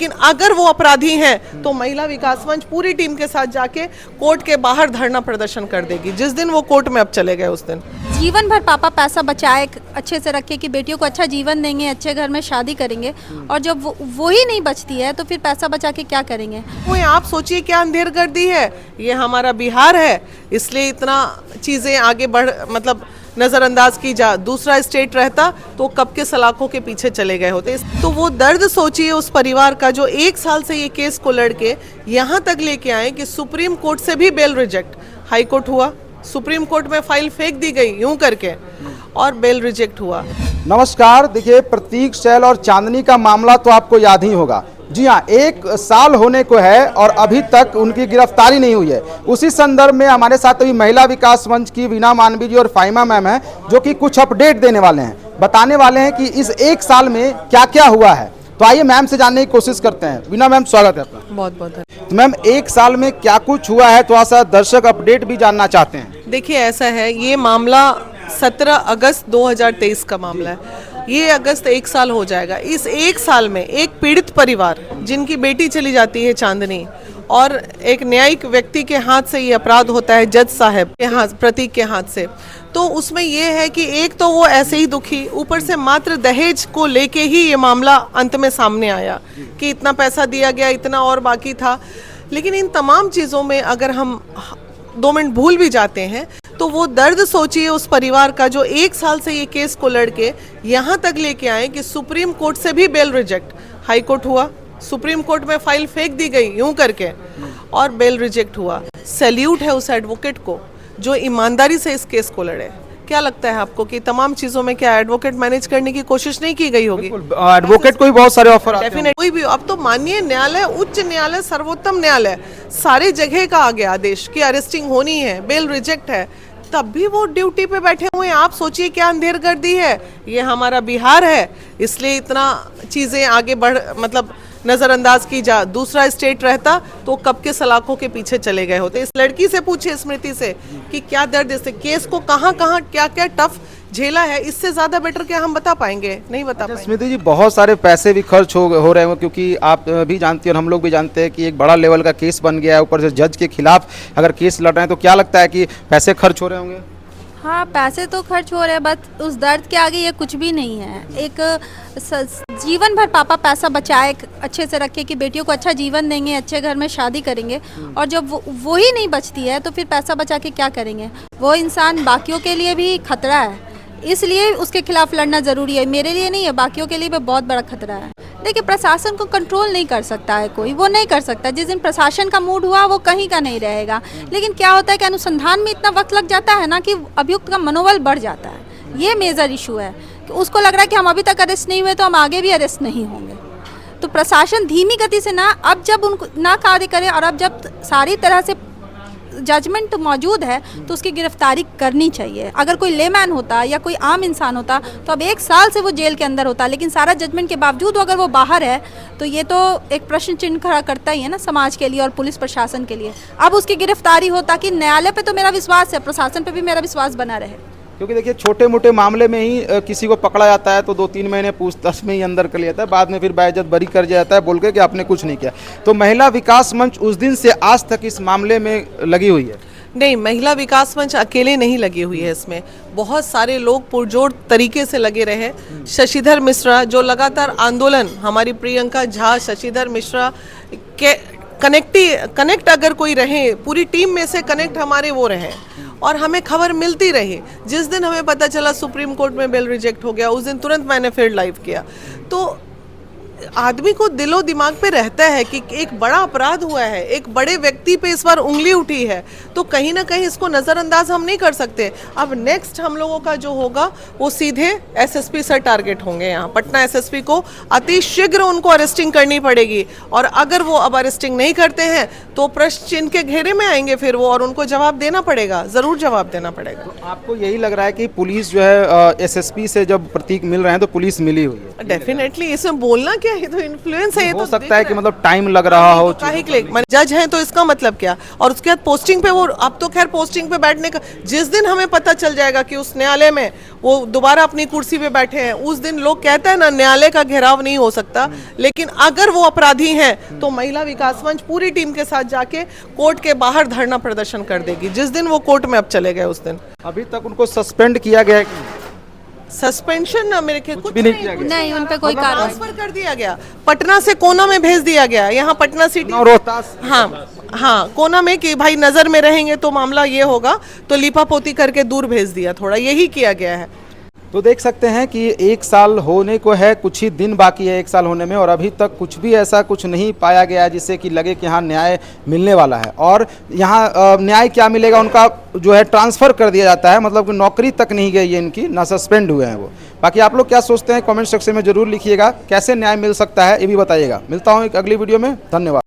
लेकिन अगर वो अपराधी हैं तो महिला विकास मंच पूरी टीम के साथ जाके कोर्ट के बाहर धरना प्रदर्शन कर देगी। जिस दिन वो कोर्ट में अब चले गए उस दिन जीवन भर पापा पैसा बचाए अच्छे से रखे कि बेटियों को अच्छा जीवन देंगे, अच्छे घर में शादी करेंगे, और जब वो ही नहीं बचती है तो फिर पैसा बचा के क्या करेंगे। वो आप सोचिए क्या अंधेरगर्दी है। ये हमारा बिहार है, इसलिए इतना चीज़ें आगे बढ़ मतलब नज़रअंदाज की जा। दूसरा स्टेट रहता तो कब के सलाखों के पीछे चले गए होते। तो वो दर्द सोचिए उस परिवार का जो 1 साल से ये केस को लड़के यहाँ तक लेके आए कि सुप्रीम कोर्ट से भी बेल रिजेक्ट, हाई कोर्ट हुआ, सुप्रीम कोर्ट में फाइल फेंक दी गई यूं करके और बेल रिजेक्ट हुआ। नमस्कार, देखिए प्रतीक शैल और चांदनी का मामला तो आपको याद ही होगा। जी हाँ, 1 साल होने को है और अभी तक उनकी गिरफ्तारी नहीं हुई है। उसी संदर्भ में हमारे साथ अभी महिला विकास मंच की वीना मानवी जी और फाइमा मैम हैं, जो कि कुछ अपडेट देने वाले हैं, बताने वाले हैं कि इस 1 साल में क्या क्या हुआ है। तो आइए मैम से जानने की कोशिश करते हैं। वीना मैम, स्वागत है आपका। बहुत बहुत धन्यवाद। तो मैम, 1 साल में क्या कुछ हुआ है, थोड़ा सा दर्शक अपडेट भी जानना चाहते हैं। देखिए ऐसा है, ये मामला 17 अगस्त 2023 का मामला है। ये अगस्त 1 साल हो जाएगा। इस 1 साल में एक पीड़ित परिवार जिनकी बेटी चली जाती है चांदनी, और एक न्यायिक व्यक्ति के हाथ से ये अपराध होता है, जज साहब के हाथ, प्रतीक के हाथ से। तो उसमें ये है कि एक तो वो ऐसे ही दुखी, ऊपर से मात्र दहेज को लेके ही ये मामला अंत में सामने आया कि इतना पैसा दिया गया, इतना और बाकी था। लेकिन इन तमाम चीज़ों में अगर हम 2 मिनट भूल भी जाते हैं तो वो दर्द सोचिए उस परिवार का जो 1 साल से ये केस को लड़के यहाँ तक लेके आए कि सुप्रीम कोर्ट से भी बेल रिजेक्ट, हाई कोर्ट हुआ, सुप्रीम कोर्ट में फाइल फेंक दी गई यूं करके और बेल रिजेक्ट हुआ। सैल्यूट है उस एडवोकेट को जो ईमानदारी से इस केस को लड़े। क्या लगता है आपको कि तमाम चीजों में क्या एडवोकेट मैनेज करने की कोशिश नहीं की गई होगी? एडवोकेट को भी बहुत सारे ऑफर आते हैं। डेफिनेट कोई भी, अब तो माननीय न्यायालय, उच्च न्यायालय, सर्वोत्तम न्यायालय, सारे जगह का आ गया आदेश कि अरेस्टिंग होनी है, बेल रिजेक्ट है, तब भी वो ड्यूटी पे बैठे हुए हैं। आप सोचिए क्या अंधेरगर्दी है। ये हमारा बिहार है, इसलिए इतना चीजें आगे बढ़ मतलब नजरअंदाज की जा। दूसरा स्टेट रहता तो कब के सलाखों के पीछे चले गए होते। इस लड़की से पूछे, स्मृति से, कि क्या दर्द इससे केस को कहाँ कहाँ क्या क्या टफ झेला है। इससे ज्यादा बेटर क्या हम बता पाएंगे? नहीं बता पाएंगे। स्मृति जी, बहुत सारे पैसे भी खर्च हो रहे हैं, क्योंकि आप भी जानती हैं और हम लोग भी जानते हैं कि एक बड़ा लेवल का केस बन गया है। ऊपर से जज के खिलाफ अगर केस लड़ रहे हैं तो क्या लगता है कि पैसे खर्च हो रहे होंगे? हाँ, पैसे तो खर्च हो रहे हैं, बट उस दर्द के आगे ये कुछ भी नहीं है। एक जीवन भर पापा पैसा बचाए अच्छे से रखे कि बेटियों को अच्छा जीवन देंगे, अच्छे घर में शादी करेंगे, और जब वो ही नहीं बचती है तो फिर पैसा बचा के क्या करेंगे। वो इंसान बाकियों के लिए भी खतरा है, इसलिए उसके खिलाफ लड़ना ज़रूरी है। मेरे लिए नहीं है, बाकियों के लिए भी बहुत बड़ा खतरा है। देखिए, प्रशासन को कंट्रोल नहीं कर सकता है कोई, वो नहीं कर सकता। जिस दिन प्रशासन का मूड हुआ वो कहीं का नहीं रहेगा। लेकिन क्या होता है कि अनुसंधान में इतना वक्त लग जाता है ना कि अभियुक्त का मनोबल बढ़ जाता है। ये मेजर इशू है कि उसको लग रहा है कि हम अभी तक अरेस्ट नहीं हुए तो हम आगे भी अरेस्ट नहीं होंगे। तो प्रशासन धीमी गति से ना, अब जब उनको ना कार्य करे और अब जब सारी तरह से जजमेंट मौजूद है तो उसकी गिरफ्तारी करनी चाहिए। अगर कोई लेमैन होता या कोई आम इंसान होता तो अब 1 साल से वो जेल के अंदर होता, लेकिन सारा जजमेंट के बावजूद अगर वो बाहर है तो ये तो एक प्रश्न चिन्ह खड़ा करता ही है ना समाज के लिए और पुलिस प्रशासन के लिए। अब उसकी गिरफ्तारी हो ताकि न्यायालय पे तो मेरा विश्वास है, प्रशासन पे भी मेरा विश्वास बना रहे। क्योंकि देखिए, छोटे मोटे मामले में ही किसी को पकड़ा जाता है तो 2-3 महीने पूछताछ में ही अंदर कर लिया जाता है, बाद में फिर बाइज्जत बरी कर दिया जाता है बोल के कि आपने कुछ नहीं किया। तो महिला विकास मंच उस दिन से आज तक इस मामले में लगी हुई है। नहीं, महिला विकास मंच अकेले नहीं लगी हुई है, इसमें बहुत सारे लोग पुरजोर तरीके से लगे रहे। शशिधर मिश्रा जो लगातार आंदोलन, हमारी प्रियंका झा, शशिधर मिश्रा के कनेक्ट अगर कोई रहे, पूरी टीम में से कनेक्ट हमारे वो रहे और हमें खबर मिलती रही। जिस दिन हमें पता चला सुप्रीम कोर्ट में बेल रिजेक्ट हो गया, उस दिन तुरंत मैंने फिर लाइव किया। तो आदमी को दिलो दिमाग पे रहता है कि एक बड़ा अपराध हुआ है, एक बड़े व्यक्ति पे इस बार उंगली उठी है, तो कहीं ना कहीं इसको नज़रअंदाज हम नहीं कर सकते। अब नेक्स्ट हम लोगों का जो होगा वो सीधे एसएसपी सर टारगेट होंगे। यहाँ पटना एसएसपी को अति शीघ्र उनको अरेस्टिंग करनी पड़ेगी, और अगर वो अब अरेस्टिंग नहीं करते हैं तो प्रश्न चिन्ह के घेरे में आएंगे फिर वो, और उनको जवाब देना पड़ेगा, जरूर जवाब देना पड़ेगा। तो आपको यही लग रहा है कि पुलिस जो है एसएसपी से जब प्रतीक मिल रहे हैं तो पुलिस मिली हुई है? डेफिनेटली, इसमें बोलना क्या है, तो इन्फ्लुएंस है, ये हो तो सकता है कि मतलब टाइम लग रहा हो। जज हैं तो इसका मतलब क्या, और उसके बाद पोस्टिंग पे वो, अब तो खैर पोस्टिंग पे बैठने का, जिस दिन हमें पता चल जाएगा कि उस न्यायालय में वो दोबारा अपनी कुर्सी पे बैठे हैं, उस दिन लोग कहते हैं ना, न्यायालय का घेराव नहीं हो सकता, लेकिन अगर वो अपराधी हैं तो महिला विकास मंच पूरी टीम के साथ जाके कोर्ट के बाहर धरना प्रदर्शन कर देगी, जिस दिन वो कोर्ट में अब चले गए उस दिन। अभी तक उनको सस्पेंड किया गया है कि सस्पेंशन ना, मेरे ख्याल कुछ भी नहीं किया गया? नहीं, उन पे कोई कार्रवाई ट्रांसफर कर दिया गया, पटना से कोना में भेज दिया गया, यहाँ पटना सिटी, रोहतास। हाँ हाँ, कोना में कि भाई नजर में रहेंगे तो मामला ये होगा, तो लिपापोती करके दूर भेज दिया, थोड़ा यही किया गया है। तो देख सकते हैं कि 1 साल होने को है, कुछ ही दिन बाकी है 1 साल होने में, और अभी तक कुछ भी ऐसा कुछ नहीं पाया गया है जिससे कि लगे कि हाँ न्याय मिलने वाला है। और यहाँ न्याय क्या मिलेगा, उनका जो है ट्रांसफ़र कर दिया जाता है, मतलब कि नौकरी तक नहीं गई है इनकी, ना सस्पेंड हुए हैं वो। बाकी आप लोग क्या सोचते हैं कमेंट सेक्शन में ज़रूर लिखिएगा, कैसे न्याय मिल सकता है ये भी बताइएगा। मिलता हूँ एक अगली वीडियो में, धन्यवाद।